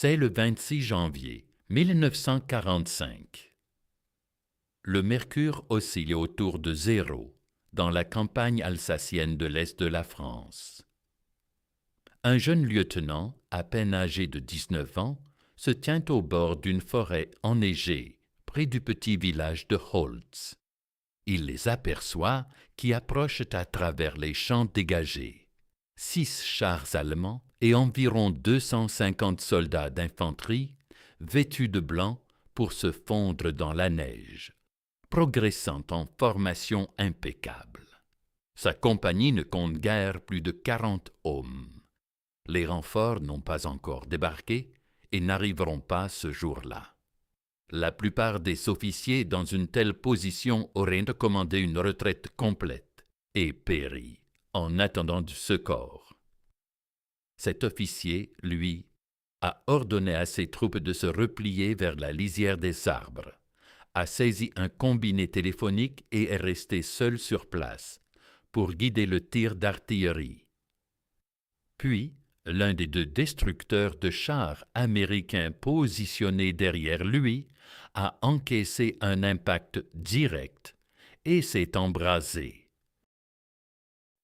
C'est le 26 janvier 1945. Le mercure oscille autour de zéro dans la campagne alsacienne de l'Est de la France. Un jeune lieutenant, à peine âgé de 19 ans, se tient au bord d'une forêt enneigée, près du petit village de Holtz. Il les aperçoit qui approchent à travers les champs dégagés. 6 chars allemands et environ 250 soldats d'infanterie, vêtus de blanc pour se fondre dans la neige, progressant en formation impeccable. Sa compagnie ne compte guère plus de 40 hommes. Les renforts n'ont pas encore débarqué et n'arriveront pas ce jour-là. La plupart des officiers dans une telle position auraient recommandé une retraite complète et péri en attendant du secours. Cet officier, lui, a ordonné à ses troupes de se replier vers la lisière des arbres, a saisi un combiné téléphonique et est resté seul sur place pour guider le tir d'artillerie. Puis, l'un des 2 destructeurs de chars américains positionnés derrière lui a encaissé un impact direct et s'est embrasé.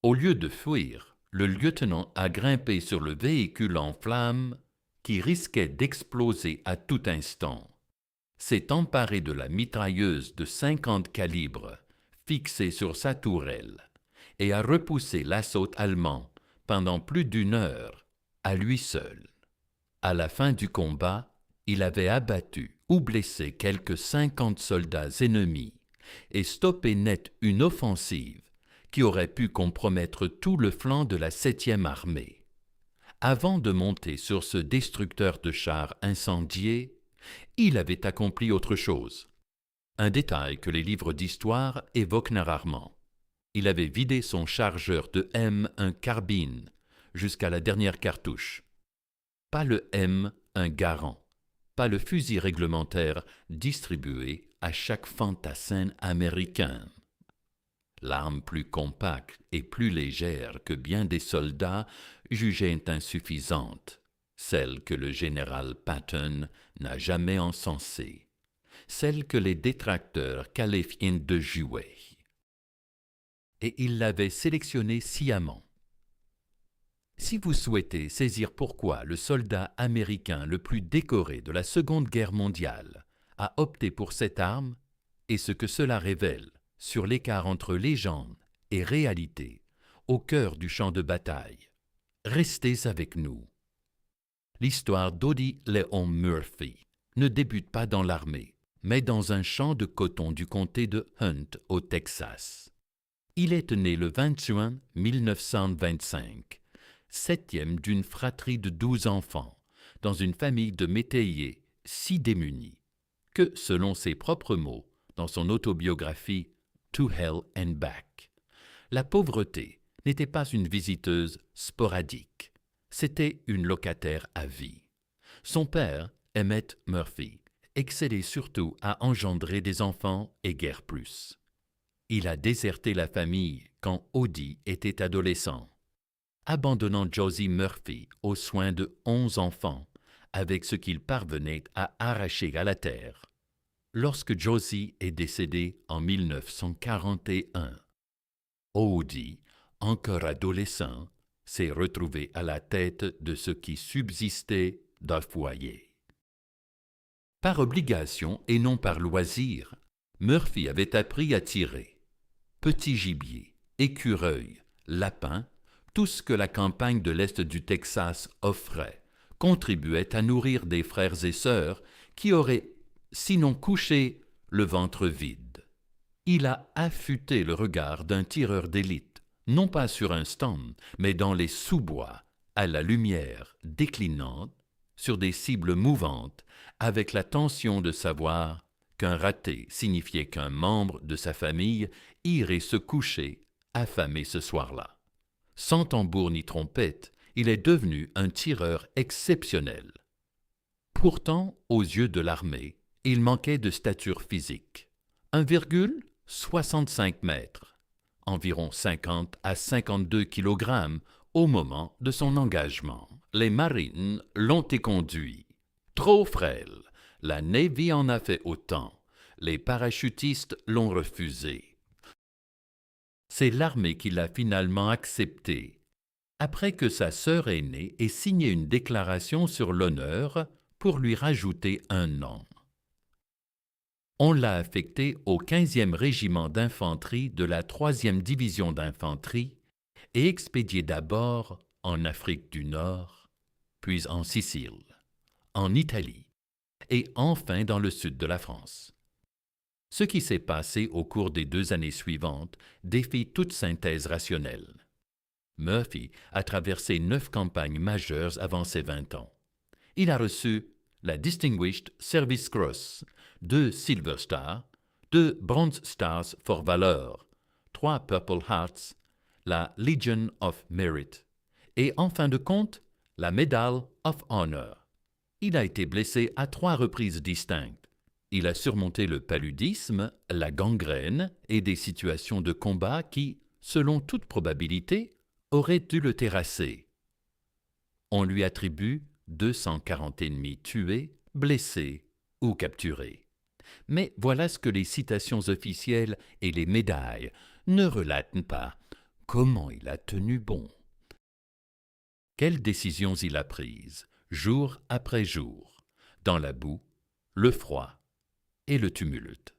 Au lieu de fuir, le lieutenant a grimpé sur le véhicule en flammes qui risquait d'exploser à tout instant, s'est emparé de la mitrailleuse de 50 calibres fixée sur sa tourelle et a repoussé l'assaut allemand pendant plus d'1 heure, à lui seul. À la fin du combat, il avait abattu ou blessé quelques 50 soldats ennemis et stoppé net une offensive qui aurait pu compromettre tout le flanc de la 7e armée. Avant de monter sur ce destructeur de chars incendié, il avait accompli autre chose. Un détail que les livres d'histoire évoquent rarement. Il avait vidé son chargeur de M1 carbine jusqu'à la dernière cartouche. Pas le M1 Garand, pas le fusil réglementaire distribué à chaque fantassin américain. L'arme plus compacte et plus légère que bien des soldats jugeaient insuffisante, celle que le général Patton n'a jamais encensée, celle que les détracteurs qualifient de jouet. Et il l'avait sélectionnée sciemment. Si vous souhaitez saisir pourquoi le soldat américain le plus décoré de la Seconde Guerre mondiale a opté pour cette arme et ce que cela révèle sur l'écart entre légende et réalité au cœur du champ de bataille, restez avec nous. L'histoire d'Audie Léon Murphy ne débute pas dans l'armée, mais dans un champ de coton du comté de Hunt au Texas. Il est né le 20 juin 1925, 7e d'une fratrie de 12 enfants, dans une famille de métayers si démunis que, selon ses propres mots, dans son autobiographie To Hell and Back, la pauvreté n'était pas une visiteuse sporadique, c'était une locataire à vie. Son père, Emmett Murphy, excellait surtout à engendrer des enfants et guère plus. Il a déserté la famille quand Audie était adolescent, abandonnant Josie Murphy aux soins de 11 enfants avec ce qu'il parvenait à arracher à la terre. Lorsque Josie est décédée en 1941, Audie, encore adolescent, s'est retrouvé à la tête de ce qui subsistait d'un foyer. Par obligation et non par loisir, Murphy avait appris à tirer. Petit gibier, écureuil, lapin, tout ce que la campagne de l'Est du Texas offrait, contribuait à nourrir des frères et sœurs qui auraient, sinon couché, le ventre vide. Il a affûté le regard d'un tireur d'élite, non pas sur un stand, mais dans les sous-bois, à la lumière déclinante, sur des cibles mouvantes, avec la tension de savoir qu'un raté signifiait qu'un membre de sa famille irait se coucher affamé ce soir-là. Sans tambour ni trompette, il est devenu un tireur exceptionnel. Pourtant, aux yeux de l'armée, il manquait de stature physique. 1,65 mètres, environ 50 à 52 kilogrammes au moment de son engagement. Les Marines l'ont éconduit. Trop frêle. La Navy en a fait autant. Les parachutistes l'ont refusé. C'est l'armée qui l'a finalement accepté, après que sa sœur aînée ait signé une déclaration sur l'honneur pour lui rajouter un an. On l'a affecté au 15e régiment d'infanterie de la 3e division d'infanterie et expédié d'abord en Afrique du Nord, puis en Sicile, en Italie et enfin dans le sud de la France. Ce qui s'est passé au cours des 2 années suivantes défie toute synthèse rationnelle. Murphy a traversé 9 campagnes majeures avant ses 20 ans. Il a reçu la Distinguished Service Cross, 2 Silver Stars, 2 Bronze Stars for Valor, 3 Purple Hearts, la Legion of Merit et, en fin de compte, la Medal of Honor. Il a été blessé à 3 reprises distinctes. Il a surmonté le paludisme, la gangrène et des situations de combat qui, selon toute probabilité, auraient dû le terrasser. On lui attribue 240 ennemis tués, blessés ou capturés. Mais voilà ce que les citations officielles et les médailles ne relatent pas. Comment il a tenu bon? Quelles décisions il a prises, jour après jour, dans la boue, le froid et le tumulte.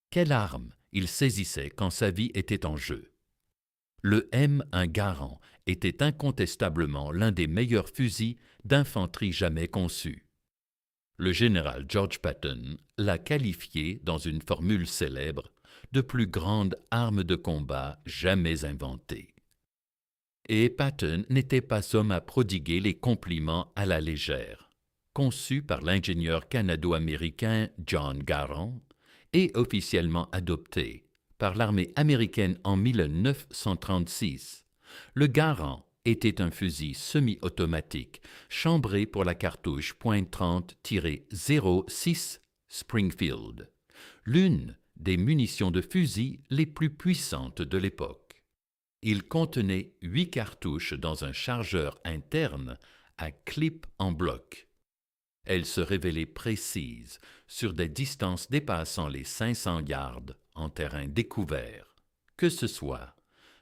Quelle arme il saisissait quand sa vie était en jeu. Le M1 Garand était incontestablement l'un des meilleurs fusils d'infanterie jamais conçus. Le général George Patton l'a qualifié, dans une formule célèbre, de plus grande arme de combat jamais inventée. Et Patton n'était pas homme à prodiguer les compliments à la légère. Conçu par l'ingénieur canado-américain John Garand et officiellement adopté par l'armée américaine en 1936, le Garand était un fusil semi-automatique chambré pour la cartouche .30-06 Springfield, l'une des munitions de fusil les plus puissantes de l'époque. Il contenait 8 cartouches dans un chargeur interne à clip en bloc. Elle se révélait précise sur des distances dépassant les 500 yards en terrain découvert, que ce soit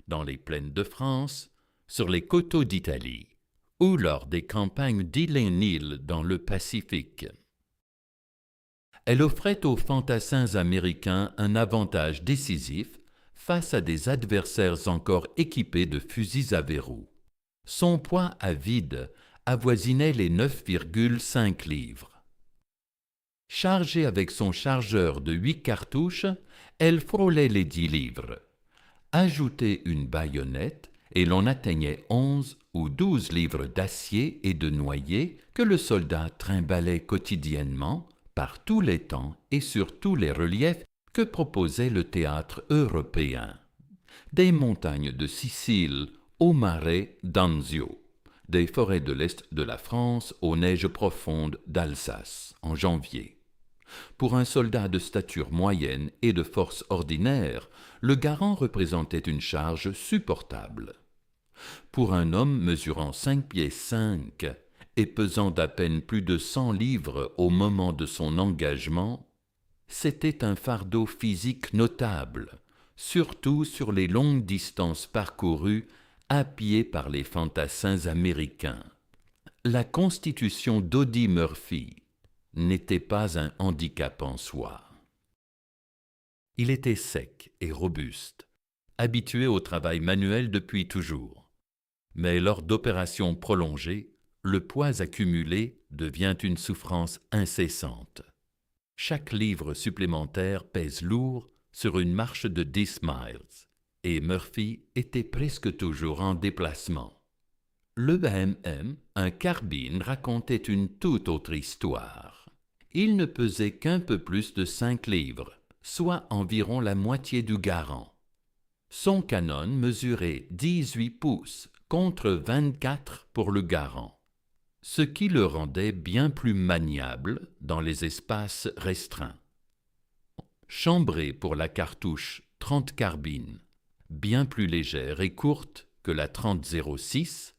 dans les plaines de France, sur les coteaux d'Italie ou lors des campagnes d'île en île dans le Pacifique. Elle offrait aux fantassins américains un avantage décisif face à des adversaires encore équipés de fusils à verrou. Son poids à vide avoisinait les 9,5 livres. Chargée avec son chargeur de 8 cartouches, elle frôlait les 10 livres. Ajoutez une baïonnette et l'on atteignait 11 ou 12 livres d'acier et de noyer que le soldat trimbalait quotidiennement par tous les temps et sur tous les reliefs que proposait le théâtre européen. Des montagnes de Sicile au marais d'Anzio, des forêts de l'Est de la France aux neiges profondes d'Alsace en janvier. Pour un soldat de stature moyenne et de force ordinaire, le Garand représentait une charge supportable. Pour un homme mesurant 5 pieds 5 et pesant d'à peine plus de 100 livres au moment de son engagement, c'était un fardeau physique notable, surtout sur les longues distances parcourues à pied par les fantassins américains. La constitution d'Audie Murphy n'était pas un handicap en soi. Il était sec et robuste, habitué au travail manuel depuis toujours. Mais lors d'opérations prolongées, le poids accumulé devient une souffrance incessante. Chaque livre supplémentaire pèse lourd sur une marche de 10 miles, et Murphy était presque toujours en déplacement. Le M1, un carbine, racontait une toute autre histoire. Il ne pesait qu'un peu plus de 5 livres, soit environ la moitié du Garand. Son canon mesurait 18 pouces contre 24 pour le Garand, ce qui le rendait bien plus maniable dans les espaces restreints. Chambré pour la cartouche 30 carbine, bien plus légère et courte que la 30-06,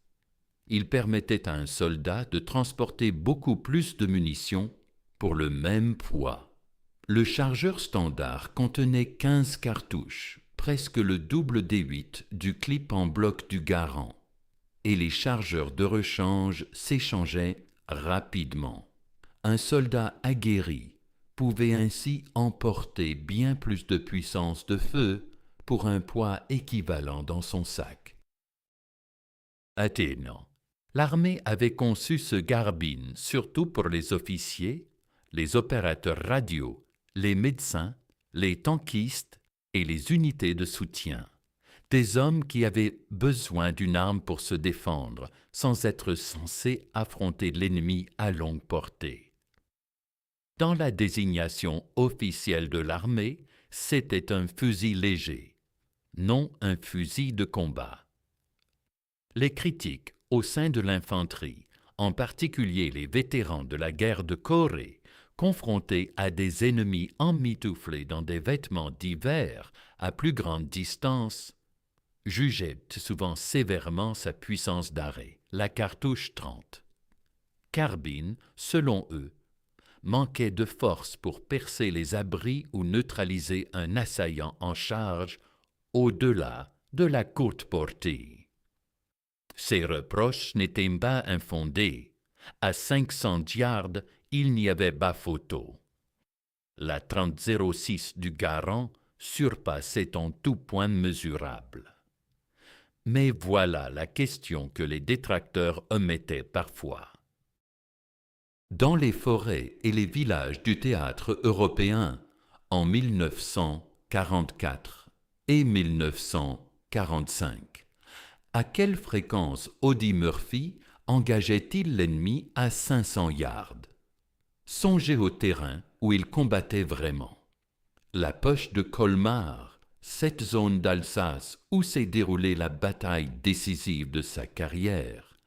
Il permettait à un soldat de transporter beaucoup plus de munitions pour le même poids. Le chargeur standard contenait 15 cartouches, presque le double des 8 du clip en bloc du Garand, et les chargeurs de rechange s'échangeaient rapidement. Un soldat aguerri pouvait ainsi emporter bien plus de puissance de feu pour un poids équivalent dans son sac. Athénan. L'armée avait conçu ce Garbine surtout pour les officiers, les opérateurs radio, les médecins, les tankistes et les unités de soutien. Des hommes qui avaient besoin d'une arme pour se défendre, sans être censés affronter l'ennemi à longue portée. Dans la désignation officielle de l'armée, c'était un fusil léger, non un fusil de combat. Les critiques au sein de l'infanterie, en particulier les vétérans de la guerre de Corée, confrontés à des ennemis emmitouflés dans des vêtements d'hiver à plus grande distance, jugeaient souvent sévèrement sa puissance d'arrêt, la cartouche 30. Carbine, selon eux, manquait de force pour percer les abris ou neutraliser un assaillant en charge au-delà de la courte portée. Ces reproches n'étaient pas infondés. À 500 yards, il n'y avait pas photo. La 30-06 du Garand surpassait en tout point mesurable. Mais voilà la question que les détracteurs omettaient parfois. Dans les forêts et les villages du théâtre européen, en 1944 et 1945, à quelle fréquence Audie Murphy engageait-il l'ennemi à 500 yards? Songez au terrain où il combattait vraiment. La poche de Colmar, cette zone d'Alsace où s'est déroulée la bataille décisive de sa carrière,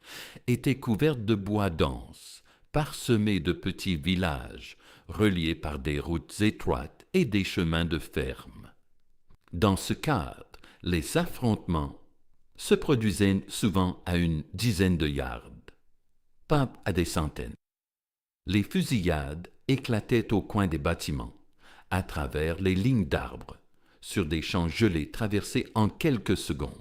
était couverte de bois dense, parsemée de petits villages, reliés par des routes étroites et des chemins de ferme. Dans ce cadre, les affrontements se produisaient souvent à une dizaine de yards, pas à des centaines. Les fusillades éclataient au coin des bâtiments, à travers les lignes d'arbres, sur des champs gelés traversés en quelques secondes.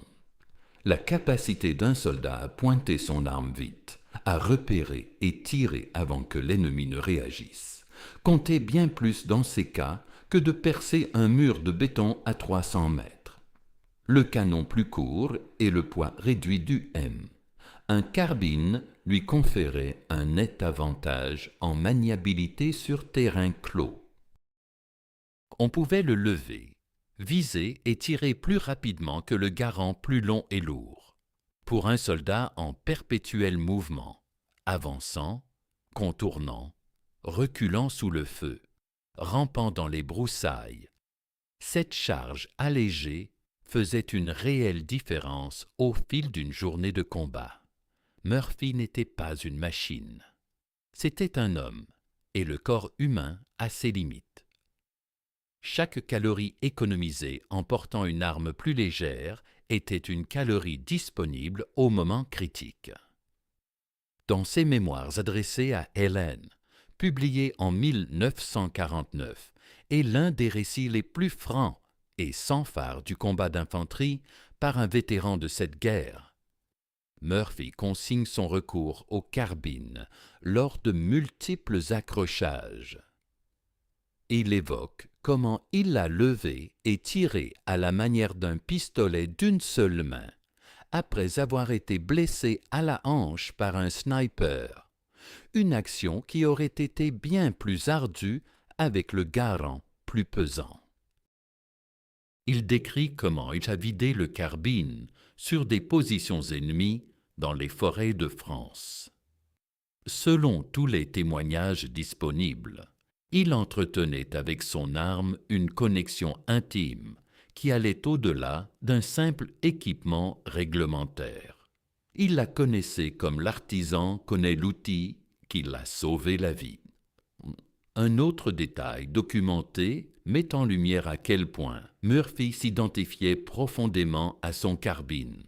La capacité d'un soldat à pointer son arme vite, à repérer et tirer avant que l'ennemi ne réagisse, comptait bien plus dans ces cas que de percer un mur de béton à 300 mètres. Le canon plus court et le poids réduit du M. Un carbine lui conférait un net avantage en maniabilité sur terrain clos. On pouvait le lever, viser et tirer plus rapidement que le Garand plus long et lourd. Pour un soldat en perpétuel mouvement, avançant, contournant, reculant sous le feu, rampant dans les broussailles, cette charge allégée faisait une réelle différence au fil d'une journée de combat. Murphy n'était pas une machine. C'était un homme, et le corps humain a ses limites. Chaque calorie économisée en portant une arme plus légère était une calorie disponible au moment critique. Dans ses mémoires adressés à Hélène, publiés en 1949, est l'un des récits les plus francs et sans phare du combat d'infanterie par un vétéran de cette guerre. Murphy consigne son recours aux carbines lors de multiples accrochages. Il évoque comment il l'a levé et tiré à la manière d'un pistolet d'une seule main, après avoir été blessé à la hanche par un sniper, une action qui aurait été bien plus ardue avec le Garand plus pesant. Il décrit comment il a vidé le carbine sur des positions ennemies dans les forêts de France. Selon tous les témoignages disponibles, il entretenait avec son arme une connexion intime qui allait au-delà d'un simple équipement réglementaire. Il la connaissait comme l'artisan connaît l'outil qui l'a sauvé la vie. Un autre détail documenté met en lumière à quel point Murphy s'identifiait profondément à son carbine.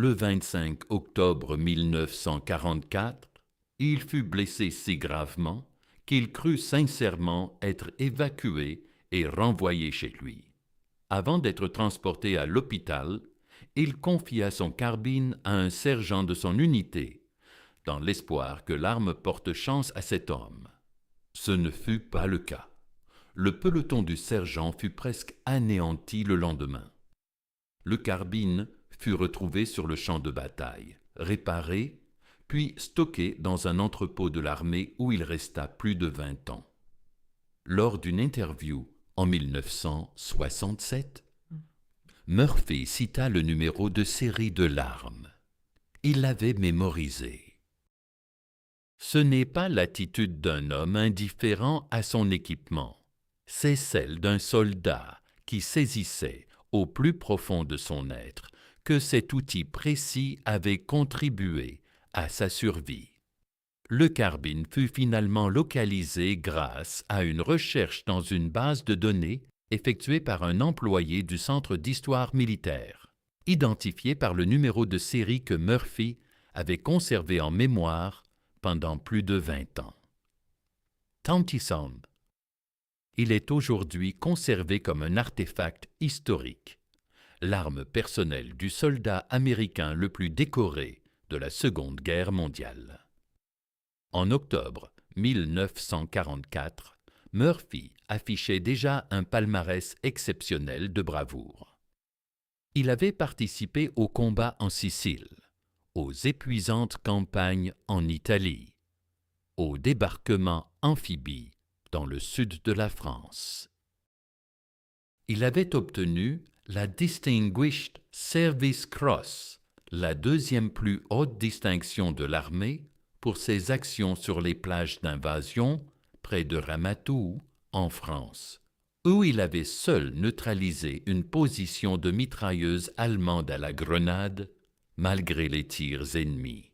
Le 25 octobre 1944, il fut blessé si gravement qu'il crut sincèrement être évacué et renvoyé chez lui. Avant d'être transporté à l'hôpital, il confia son carbine à un sergent de son unité, dans l'espoir que l'arme porte chance à cet homme. Ce ne fut pas le cas. Le peloton du sergent fut presque anéanti le lendemain. Le carbine fut retrouvé sur le champ de bataille, réparé, puis stocké dans un entrepôt de l'armée où il resta plus de 20 ans. Lors d'une interview en 1967, Murphy cita le numéro de série de l'arme. Il l'avait mémorisé. Ce n'est pas l'attitude d'un homme indifférent à son équipement, c'est celle d'un soldat qui saisissait, au plus profond de son être, que cet outil précis avait contribué à sa survie. Le carbine fut finalement localisé grâce à une recherche dans une base de données effectuée par un employé du Centre d'histoire militaire, identifié par le numéro de série que Murphy avait conservé en mémoire pendant plus de 20 ans. Tanty-Sound. Il est aujourd'hui conservé comme un artefact historique, l'arme personnelle du soldat américain le plus décoré de la Seconde Guerre mondiale. En octobre 1944, Murphy affichait déjà un palmarès exceptionnel de bravoure. Il avait participé aux combats en Sicile, aux épuisantes campagnes en Italie, aux débarquements amphibies dans le sud de la France. Il avait obtenu la Distinguished Service Cross, la deuxième plus haute distinction de l'armée, pour ses actions sur les plages d'invasion près de Ramatou, en France, où il avait seul neutralisé une position de mitrailleuse allemande à la grenade, malgré les tirs ennemis.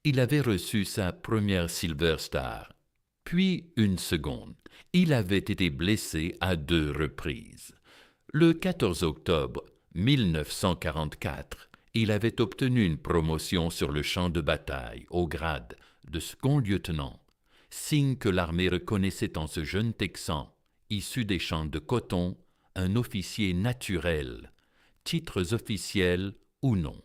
Il avait reçu sa première Silver Star, puis une seconde. Il avait été blessé à 2 reprises. Le 14 octobre 1944, il avait obtenu une promotion sur le champ de bataille au grade de second lieutenant, signe que l'armée reconnaissait en ce jeune Texan, issu des champs de coton, un officier naturel, titres officiels ou non.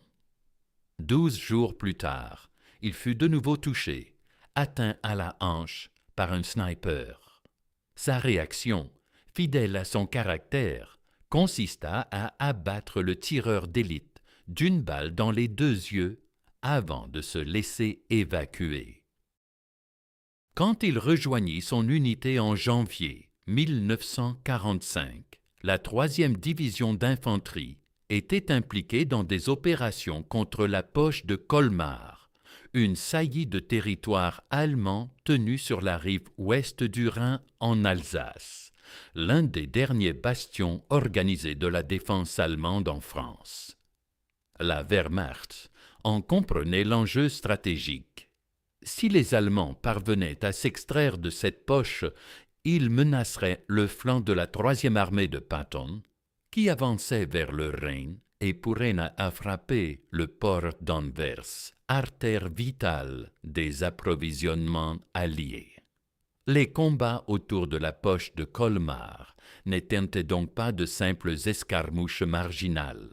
12 jours plus tard, il fut de nouveau touché, atteint à la hanche par un sniper. Sa réaction, fidèle à son caractère, consista à abattre le tireur d'élite d'une balle dans les 2 yeux avant de se laisser évacuer. Quand il rejoignit son unité en janvier 1945, la 3e division d'infanterie était impliquée dans des opérations contre la poche de Colmar, une saillie de territoire allemand tenue sur la rive ouest du Rhin en Alsace, l'un des derniers bastions organisés de la défense allemande en France. La Wehrmacht en comprenait l'enjeu stratégique. Si les Allemands parvenaient à s'extraire de cette poche, ils menaceraient le flanc de la 3e armée de Patton, qui avançait vers le Rhin et pourrait frapper le port d'Anvers, artère vitale des approvisionnements alliés. Les combats autour de la poche de Colmar n'étaient donc pas de simples escarmouches marginales.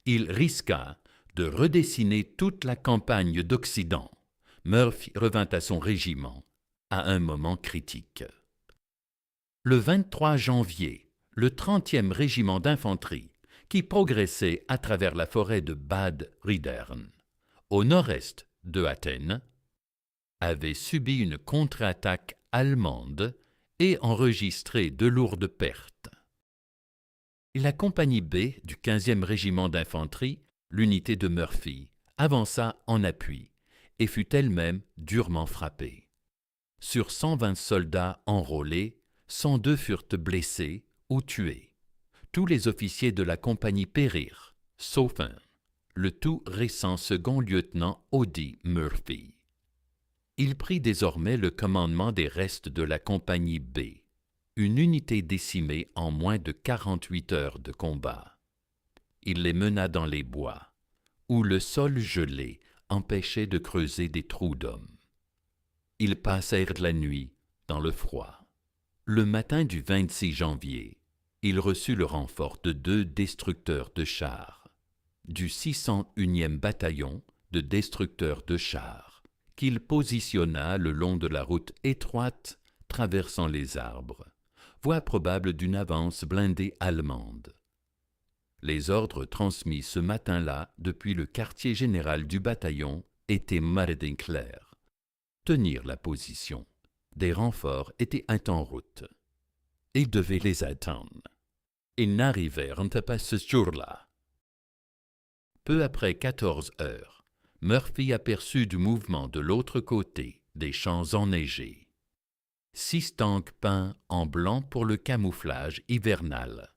Il risqua de redessiner toute la campagne d'Occident. Murphy revint à son régiment à un moment critique. Le 23 janvier, le 30e régiment d'infanterie, qui progressait à travers la forêt de Bad Riedern, au nord-est de Athènes, avait subi une contre-attaque allemande et enregistré de lourdes pertes. La compagnie B du 15e régiment d'infanterie, l'unité de Murphy, avança en appui et fut elle-même durement frappée. Sur 120 soldats enrôlés, 102 furent blessés ou tués. Tous les officiers de la compagnie périrent, sauf un, le tout récent second lieutenant Audie Murphy. Il prit désormais le commandement des restes de la compagnie B, une unité décimée en moins de 48 heures de combat. Il les mena dans les bois, où le sol gelé empêchait de creuser des trous d'hommes. Ils passèrent la nuit dans le froid. Le matin du 26 janvier, il reçut le renfort de 2 destructeurs de chars, du 601e bataillon de destructeurs de chars, qu'il positionna le long de la route étroite traversant les arbres, voie probable d'une avance blindée allemande. Les ordres transmis ce matin-là depuis le quartier général du bataillon étaient clairs. Tenir la position. Des renforts étaient en route. Ils devaient les attendre. Ils n'arrivèrent pas ce jour-là. Peu après 14 heures, Murphy aperçut du mouvement de l'autre côté des champs enneigés. 6 tanks peints en blanc pour le camouflage hivernal,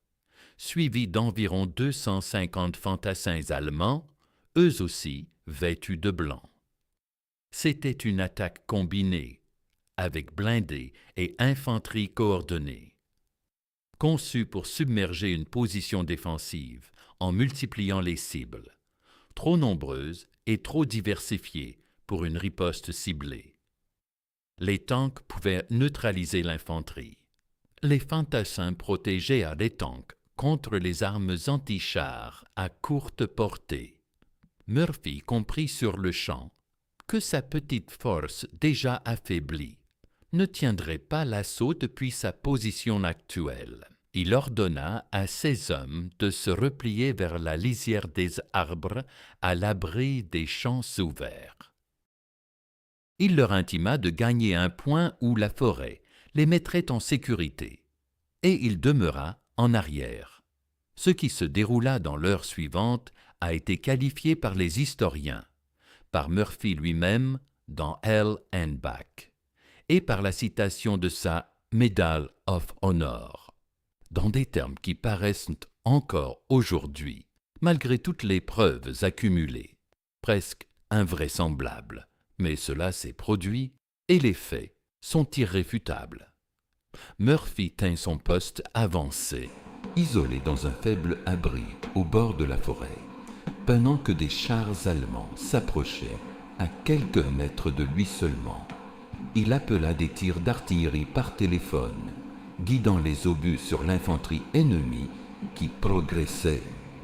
suivis d'environ 250 fantassins allemands, eux aussi vêtus de blanc. C'était une attaque combinée, avec blindés et infanterie coordonnée, conçue pour submerger une position défensive en multipliant les cibles, trop nombreuses et trop diversifiées pour une riposte ciblée. Les tanks pouvaient neutraliser l'infanterie. Les fantassins protégeaient les tanks contre les armes anti-chars à courte portée. Murphy comprit sur le champ que sa petite force déjà affaiblie ne tiendrait pas l'assaut depuis sa position actuelle. Il ordonna à ses hommes de se replier vers la lisière des arbres à l'abri des champs ouverts. Il leur intima de gagner un point où la forêt les mettrait en sécurité, et il demeura en arrière. Ce qui se déroula dans l'heure suivante a été qualifié par les historiens, par Murphy lui-même dans Hell and Back, et par la citation de sa Medal of Honor, dans des termes qui paraissent encore aujourd'hui, malgré toutes les preuves accumulées, presque invraisemblables. Mais cela s'est produit et les faits sont irréfutables. Murphy tint son poste avancé, isolé dans un faible abri au bord de la forêt, pendant que des chars allemands s'approchaient à quelques mètres de lui seulement. Il appela des tirs d'artillerie par téléphone, guidant les obus sur l'infanterie ennemie qui progressait,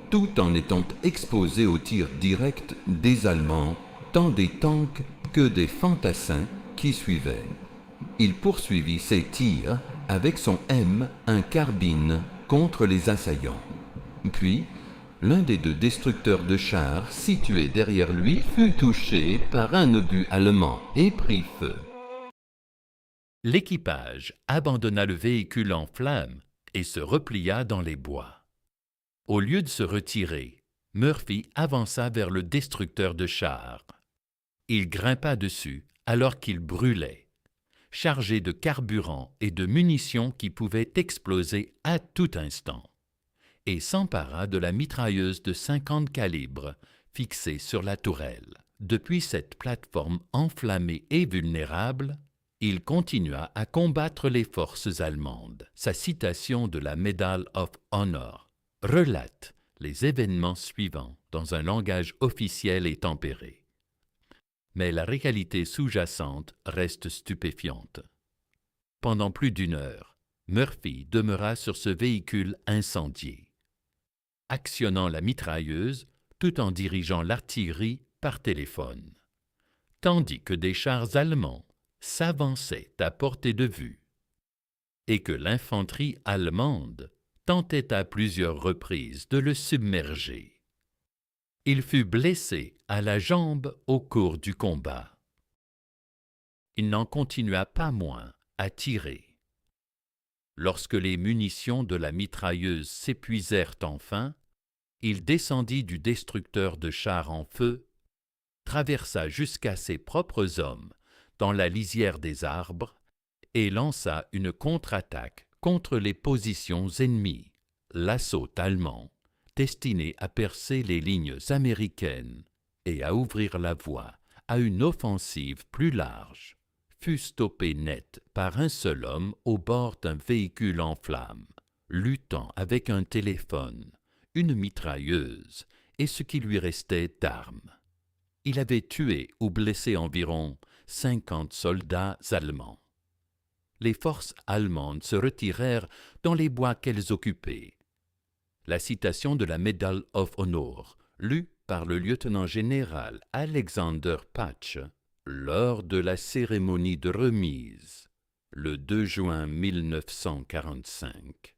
tout en étant exposé aux tirs directs des Allemands, tant des tanks que des fantassins qui suivaient. Il poursuivit ses tirs avec son M1 carbine contre les assaillants. Puis, l'un des 2 destructeurs de chars situés derrière lui fut touché par un obus allemand et prit feu. L'équipage abandonna le véhicule en flammes et se replia dans les bois. Au lieu de se retirer, Murphy avança vers le destructeur de chars. Il grimpa dessus alors qu'il brûlait, chargé de carburant et de munitions qui pouvaient exploser à tout instant, et s'empara de la mitrailleuse de 50 calibres fixée sur la tourelle. Depuis cette plateforme enflammée et vulnérable, il continua à combattre les forces allemandes. Sa citation de la Medal of Honor relate les événements suivants dans un langage officiel et tempéré. Mais la réalité sous-jacente reste stupéfiante. Pendant plus d'1 heure, Murphy demeura sur ce véhicule incendié, actionnant la mitrailleuse tout en dirigeant l'artillerie par téléphone, tandis que des chars allemands s'avançaient à portée de vue et que l'infanterie allemande tentait à plusieurs reprises de le submerger. Il fut blessé à la jambe au cours du combat. Il n'en continua pas moins à tirer. Lorsque les munitions de la mitrailleuse s'épuisèrent enfin, il descendit du destructeur de chars en feu, traversa jusqu'à ses propres hommes dans la lisière des arbres et lança une contre-attaque contre les positions ennemies, l'assaut allemand, destiné à percer les lignes américaines et à ouvrir la voie à une offensive plus large, fut stoppé net par un seul homme au bord d'un véhicule en flammes, luttant avec un téléphone, une mitrailleuse et ce qui lui restait d'armes. Il avait tué ou blessé environ 50 soldats allemands. Les forces allemandes se retirèrent dans les bois qu'elles occupaient. La citation de la Medal of Honor, lue par le lieutenant-général Alexander Patch lors de la cérémonie de remise, le 2 juin 1945,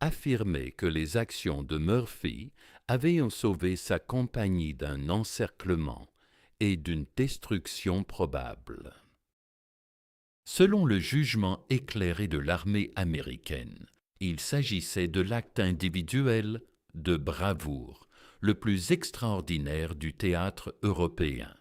affirmait que les actions de Murphy avaient sauvé sa compagnie d'un encerclement et d'une destruction probable. Selon le jugement éclairé de l'armée américaine, il s'agissait de l'acte individuel de bravoure le plus extraordinaire du théâtre européen.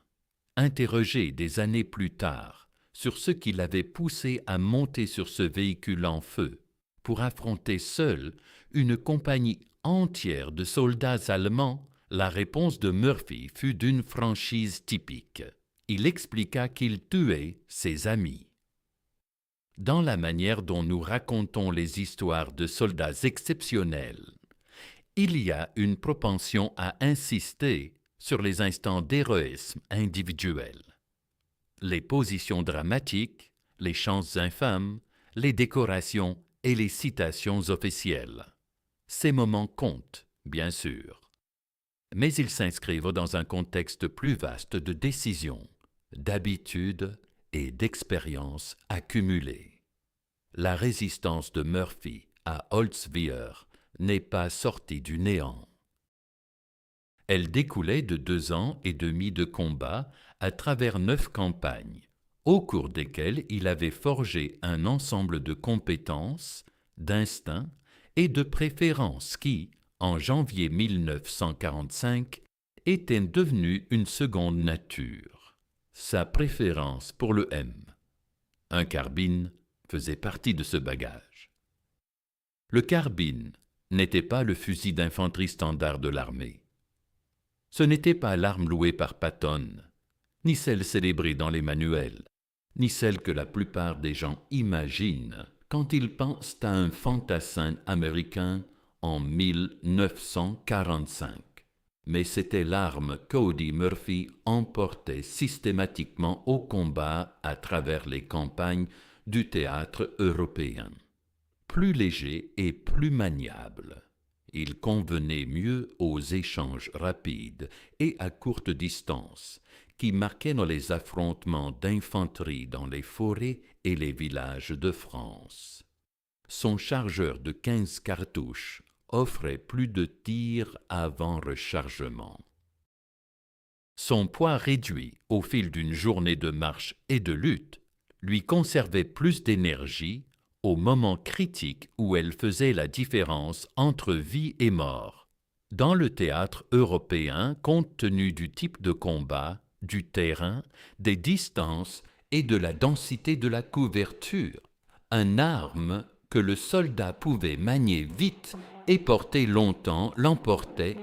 Interrogé des années plus tard sur ce qui l'avait poussé à monter sur ce véhicule en feu pour affronter seul une compagnie entière de soldats allemands, la réponse de Murphy fut d'une franchise typique. Il expliqua qu'il tuait ses amis. Dans la manière dont nous racontons les histoires de soldats exceptionnels, il y a une propension à insister sur les instants d'héroïsme individuel. Les positions dramatiques, les chants infâmes, les décorations et les citations officielles. Ces moments comptent, bien sûr, mais ils s'inscrivent dans un contexte plus vaste de décisions, d'habitudes et d'expériences accumulées. La résistance de Murphy à Holzwihr n'est pas sortie du néant. Elle découlait de 2 ans et demi de combat à travers 9 campagnes, au cours desquelles il avait forgé un ensemble de compétences, d'instincts et de préférences qui, en janvier 1945, étaient devenues une seconde nature. Sa préférence pour le M. Un carbine faisait partie de ce bagage. Le carbine n'était pas le fusil d'infanterie standard de l'armée. Ce n'était pas l'arme louée par Patton, ni celle célébrée dans les manuels, ni celle que la plupart des gens imaginent quand ils pensent à un fantassin américain en 1945. Mais c'était l'arme qu'Audie Murphy emportait systématiquement au combat à travers les campagnes du théâtre européen. Plus léger et plus maniable, il convenait mieux aux échanges rapides et à courte distance qui marquaient dans les affrontements d'infanterie dans les forêts et les villages de France. Son chargeur de 15 cartouches offrait plus de tirs avant rechargement. Son poids réduit au fil d'une journée de marche et de lutte lui conservait plus d'énergie au moment critique où elle faisait la différence entre vie et mort. Dans le théâtre européen, compte tenu du type de combat, du terrain, des distances et de la densité de la couverture, une arme que le soldat pouvait manier vite et porter longtemps l'emportait,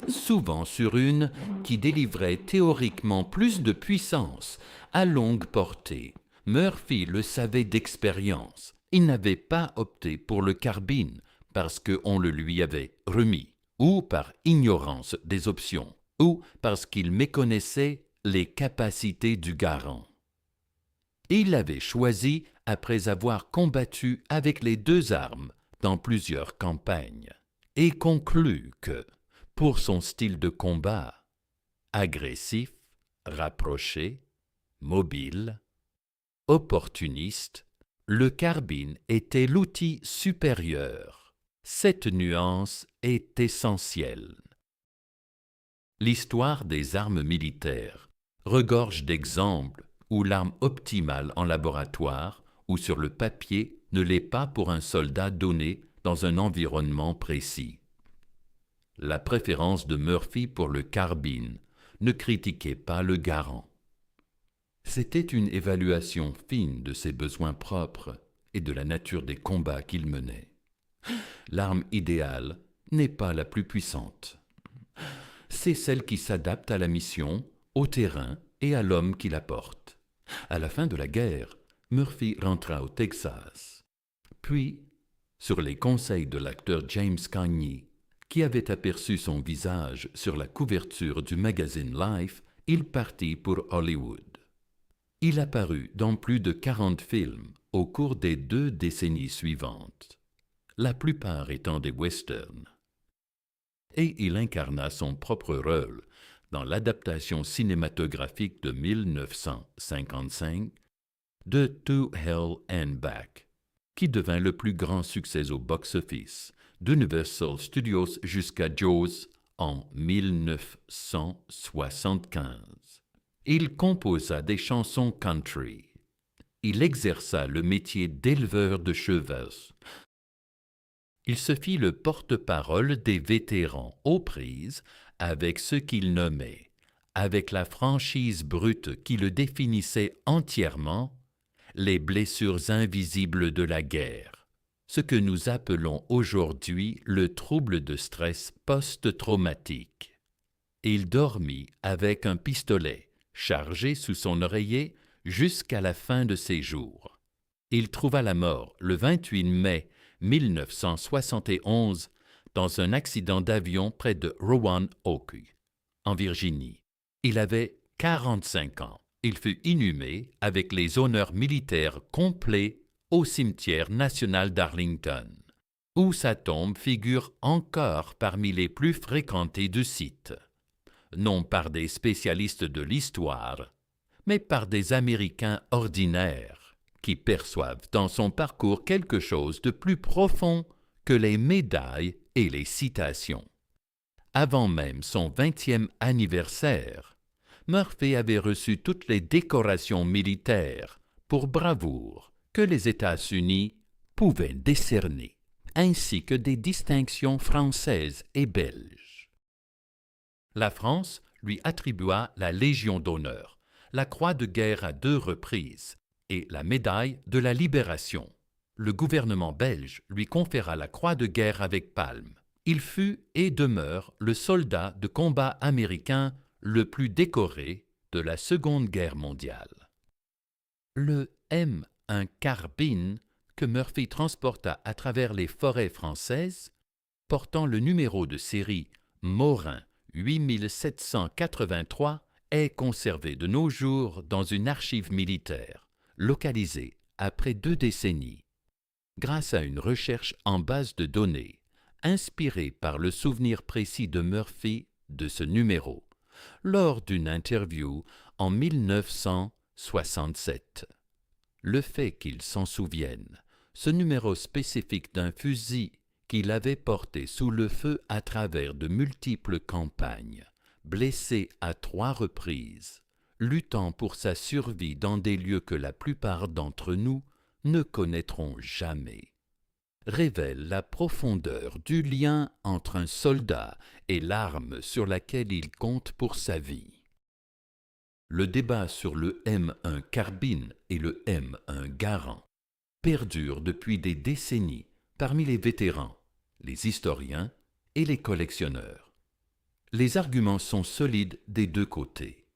souvent sur une qui délivrait théoriquement plus de puissance à longue portée. Murphy le savait d'expérience. Il n'avait pas opté pour le carbine parce qu'on le lui avait remis, ou par ignorance des options, ou parce qu'il méconnaissait les capacités du garand. Il l'avait choisi après avoir combattu avec les 2 armes dans plusieurs campagnes, et conclut que, pour son style de combat, agressif, rapproché, mobile, opportuniste, le carbine était l'outil supérieur. Cette nuance est essentielle. L'histoire des armes militaires regorge d'exemples où l'arme optimale en laboratoire ou sur le papier ne l'est pas pour un soldat donné dans un environnement précis. La préférence de Murphy pour le carbine ne critiquait pas le garand. C'était une évaluation fine de ses besoins propres et de la nature des combats qu'il menait. L'arme idéale n'est pas la plus puissante. C'est celle qui s'adapte à la mission, au terrain et à l'homme qui la porte. À la fin de la guerre, Murphy rentra au Texas. Puis, sur les conseils de l'acteur James Cagney, qui avait aperçu son visage sur la couverture du magazine Life, il partit pour Hollywood. Il apparut dans plus de 40 films au cours des 2 décennies suivantes, la plupart étant des westerns. Et il incarna son propre rôle dans l'adaptation cinématographique de 1955 de To Hell and Back, qui devint le plus grand succès au box-office d'Universal Studios jusqu'à Jaws en 1975. Il composa des chansons country. Il exerça le métier d'éleveur de chevaux. Il se fit le porte-parole des vétérans aux prises avec ce qu'il nommait, avec la franchise brute qui le définissait entièrement, les blessures invisibles de la guerre, ce que nous appelons aujourd'hui le trouble de stress post-traumatique. Il dormit avec un pistolet chargé sous son oreiller jusqu'à la fin de ses jours. Il trouva la mort le 28 mai 1971 dans un accident d'avion près de Roanoke, en Virginie. Il avait 45 ans. Il fut inhumé avec les honneurs militaires complets au cimetière national d'Arlington, où sa tombe figure encore parmi les plus fréquentés du site, non par des spécialistes de l'histoire, mais par des Américains ordinaires qui perçoivent dans son parcours quelque chose de plus profond que les médailles et les citations. Avant même son 20e anniversaire, Murphy avait reçu toutes les décorations militaires pour bravoure que les États-Unis pouvaient décerner, ainsi que des distinctions françaises et belges. La France lui attribua la Légion d'honneur, la Croix de guerre à 2 reprises et la médaille de la Libération. Le gouvernement belge lui conféra la Croix de guerre avec palme. Il fut et demeure le soldat de combat américain le plus décoré de la Seconde Guerre mondiale. Le M1 Carbine que Murphy transporta à travers les forêts françaises, portant le numéro de série Morin 8783, est conservé de nos jours dans une archive militaire, localisée après 2 décennies, grâce à une recherche en base de données, inspirée par le souvenir précis de Murphy de ce numéro, lors d'une interview en 1967. Le fait qu'il s'en souvienne, ce numéro spécifique d'un fusil qu'il avait porté sous le feu à travers de multiples campagnes, blessé à 3 reprises, luttant pour sa survie dans des lieux que la plupart d'entre nous ne connaîtront jamais, révèle la profondeur du lien entre un soldat et l'arme sur laquelle il compte pour sa vie. Le débat sur le M1 Carbine et le M1 Garand perdure depuis des décennies parmi les vétérans, les historiens et les collectionneurs. Les arguments sont solides des 2 côtés.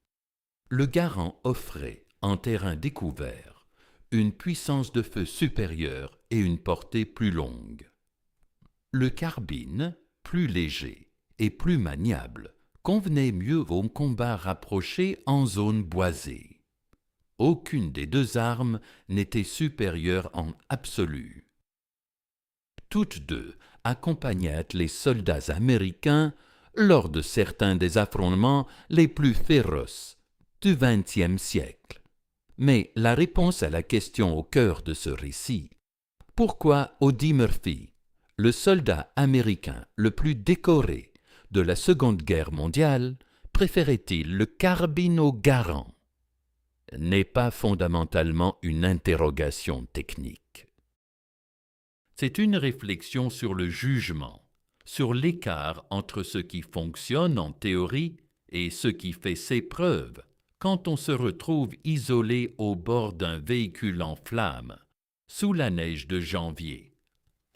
Le Garand offrait, en terrain découvert, une puissance de feu supérieure et une portée plus longue. Le Carbine, plus léger et plus maniable, convenait mieux aux combats rapprochés en zone boisée. Aucune des 2 armes n'était supérieure en absolu. Toutes 2 accompagnaient les soldats américains lors de certains des affrontements les plus féroces du XXe siècle. Mais la réponse à la question au cœur de ce récit, pourquoi Audie Murphy, le soldat américain le plus décoré de la Seconde Guerre mondiale, préférait-il le carbine au Garand, n'est pas fondamentalement une interrogation technique. C'est une réflexion sur le jugement, sur l'écart entre ce qui fonctionne en théorie et ce qui fait ses preuves quand on se retrouve isolé au bord d'un véhicule en flammes, sous la neige de janvier,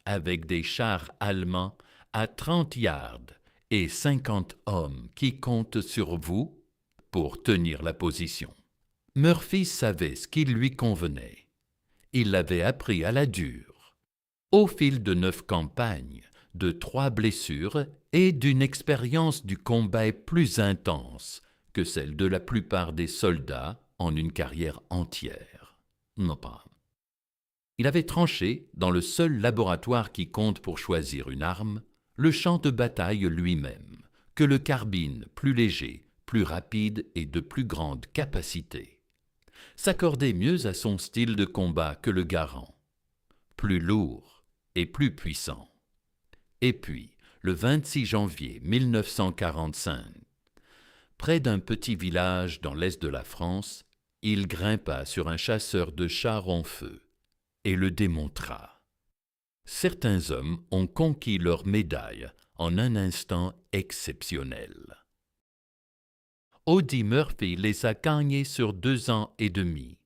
avec des chars allemands à 30 yards et 50 hommes qui comptent sur vous pour tenir la position. Murphy savait ce qui lui convenait. Il l'avait appris à la dure. Au fil de 9 campagnes, de 3 blessures et d'une expérience du combat plus intense que celle de la plupart des soldats en une carrière entière. Non pas. Il avait tranché, dans le seul laboratoire qui compte pour choisir une arme, le champ de bataille lui-même, que le carbine, plus léger, plus rapide et de plus grande capacité, s'accordait mieux à son style de combat que le Garand, plus lourd et plus puissant. Et puis, le 26 janvier 1945, près d'un petit village dans l'est de la France, il grimpa sur un chasseur de chars en feu et le démontra. Certains hommes ont conquis leur médaille en un instant exceptionnel. Audie Murphy les a gagnés sur 2 ans et demi,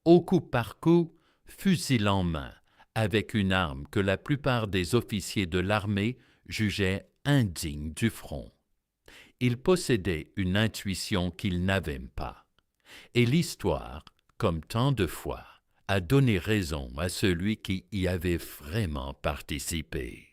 au coup par coup, fusil en main, avec une arme que la plupart des officiers de l'armée jugeaient indigne du front. Il possédait une intuition qu'ils n'avaient pas, et l'histoire, comme tant de fois, a donné raison à celui qui y avait vraiment participé.